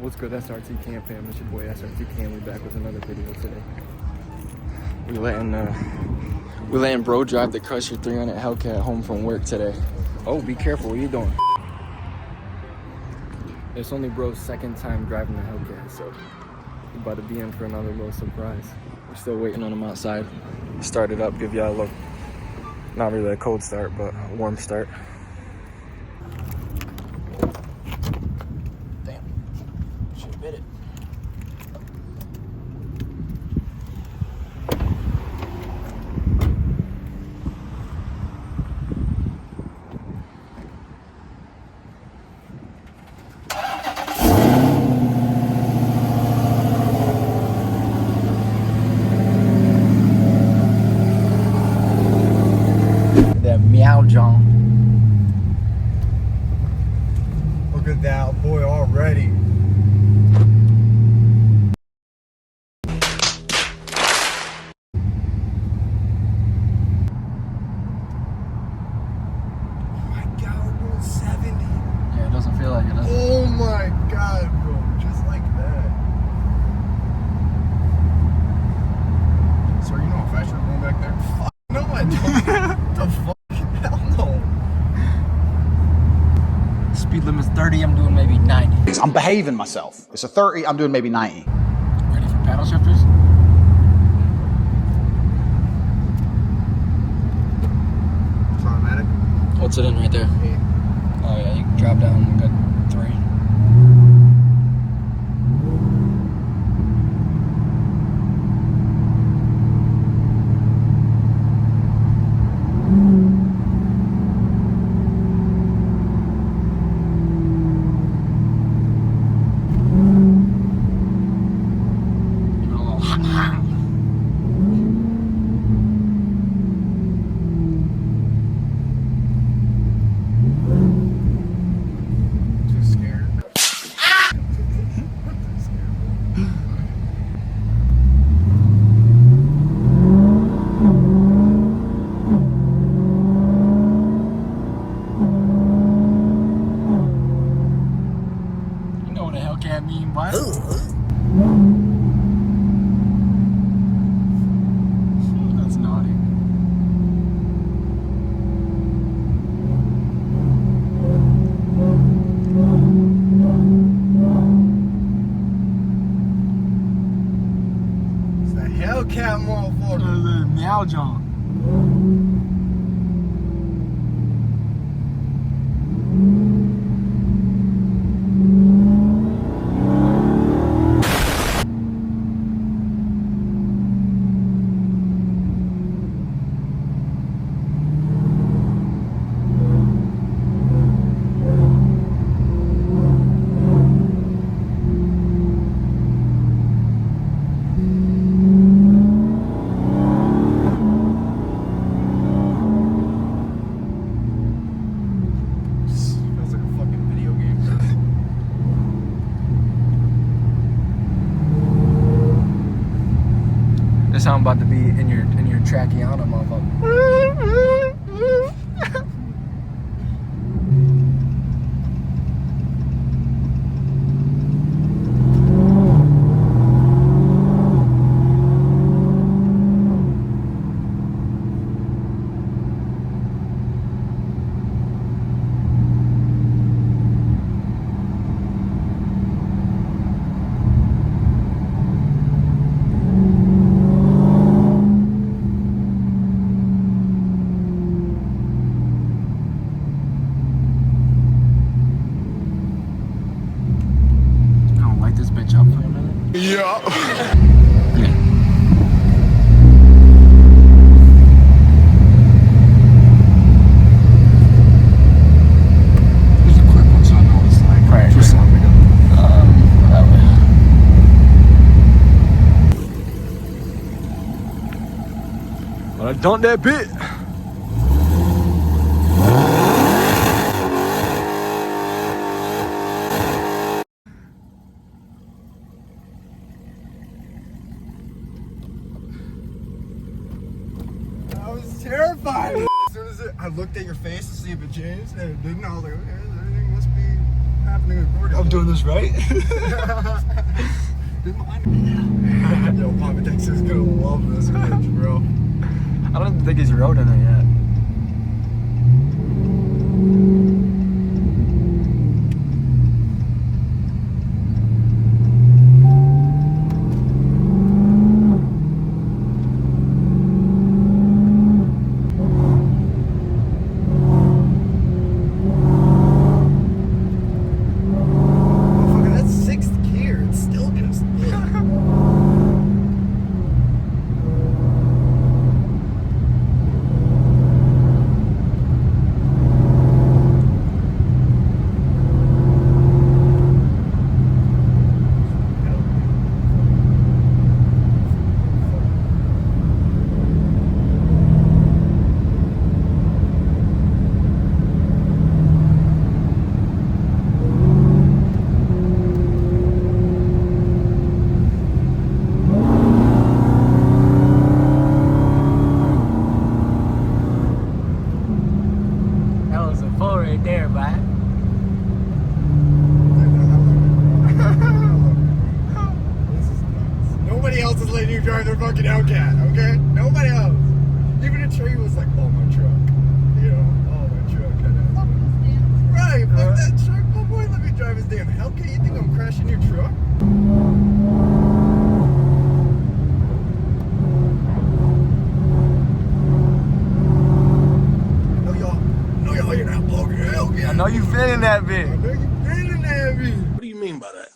What's good, SRT Cam fam? It's your boy SRT Cam. We back with another video today. We letting bro drive the Crusher 300 Hellcat home from work today. Oh, be careful. What are you doing? It's only bro's second time driving the Hellcat, so we're about to be in for another little surprise. We're still waiting on him outside. Start it up, give y'all a look. Not really a cold start, but a warm start. Damn, should have bit it. Meow John. Look at that boy already. Oh my god, we're doing 70. Yeah, it doesn't feel like it, does it? Oh my god, bro. Just like that. Sir, you know how fast you're going back there? Fuck, no, I don't. The fuck? Hell no. Speed limit's 30, I'm doing maybe 90. I'm behaving myself. It's a 30, I'm doing maybe 90. Ready for paddle shifters? It's automatic? What's it in right there? Yeah. Oh yeah, you can drop down a good 3. Hellcat mean, what? That's naughty. It's the Hellcat motherfucker. Meow John. Feels like a fucking video game. This how I'm about to be in your Trachiana, motherfucker. This bitch up for a minute. Yeah. There's a quick one, so I know what it's like. Right. Just let me go. That way. But I done that bit. I was terrified. As soon as I looked at your face to see if it changed, and it didn't. I was like, okay, everything must be happening recording. I'm doing this right. Yo, Papa Dexter's gonna love this bitch, bro. I don't even think he's rode in it yet. Motherfucker, that's 6th gear. It's still gonna spin. That was a full right there, bud. Nobody else is letting you drive their fucking Hellcat, okay? Nobody else. Even a tree was like, oh, my truck. You know, oh, my truck. Right, fuck that truck. Oh, boy, let me drive his damn Hellcat. You think I'm crashing your truck? No, y'all, you're not blowing your Hellcat. I know you feeling that bit. I know you feeling that, bitch. What do you mean by that?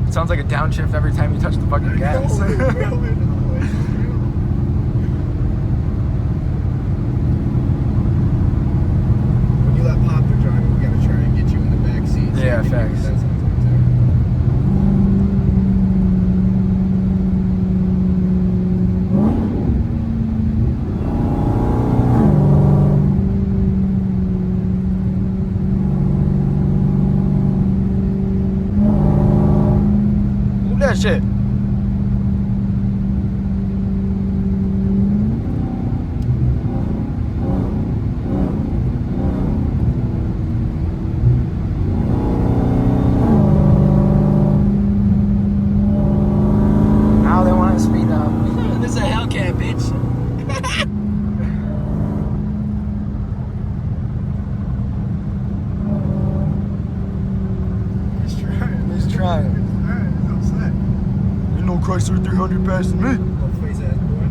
It sounds like a downshift every time you touch the fucking gas. When you let Papa drive, we gotta try and get you in the back seat. So Yeah, you can hear what facts. that sounds like, too. Look at that shit. Now they want to speed up. This is a Hellcat, bitch. He's trying. He's trying. He's trying. He's upset. There's no Chrysler 300 passing me. Little face ass boy.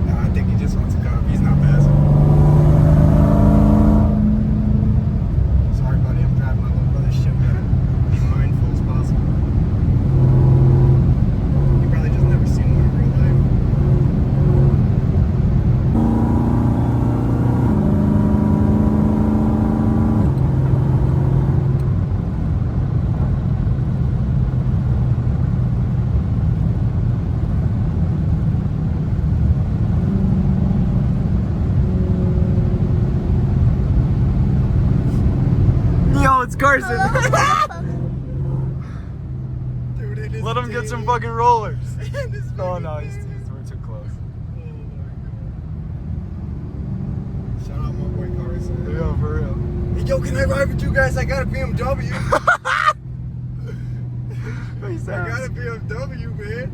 Nah, I think he just wants to come. He's not passing. Sorry, buddy. I'm driving my little brother's ship. Gotta be mindful as possible. You probably just never seen one in real life. Yo, it's Carson. Dude, it is Let him get some daily. fucking rollers. It is Oh fucking no, daily. we're too close. Oh my god. Shout out my boy Carson. Yeah, for real. Hey, yo, can I ride with you guys? I got a BMW. Face I got ass. a BMW, man.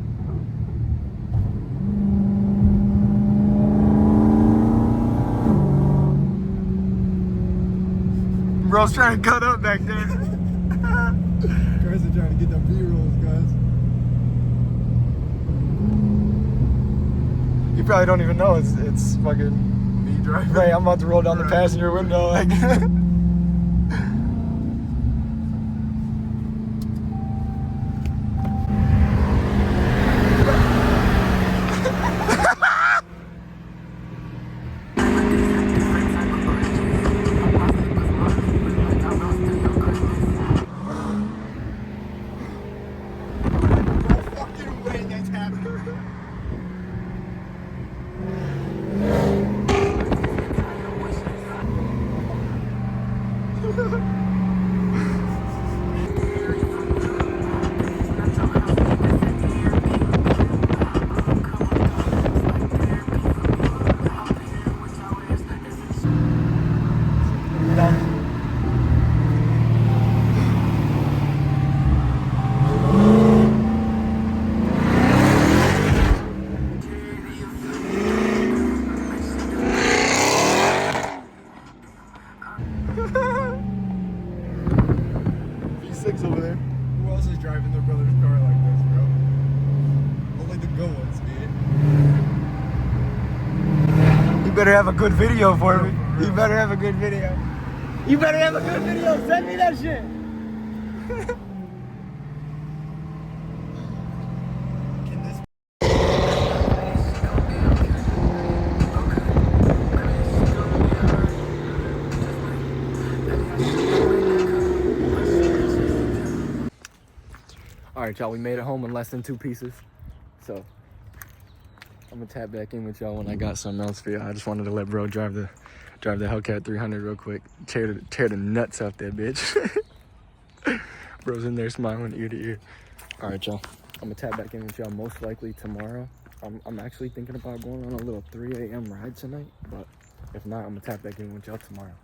Bro's trying to cut up back there. Carson trying to get the B-rolls, guys. You probably don't even know it's fucking Me driving. Right, I'm about to roll down the Right. passenger window like V6 over there. Who else is driving their brother's car like this, bro? Only the good ones, dude. You better have a good video for me. You better have a good video. You better have a good video. Send me that shit. Can this All right, y'all, we made it home in less than 2 pieces. So I'm gonna tap back in with y'all when I got something else for y'all. I just wanted to let bro drive the Hellcat 300 real quick. Tear the nuts off that bitch. Bro's in there smiling ear to ear. All right, y'all. I'm gonna tap back in with y'all most likely tomorrow. I'm actually thinking about going on a little 3 a.m. ride tonight, but if not, I'm gonna tap back in with y'all tomorrow.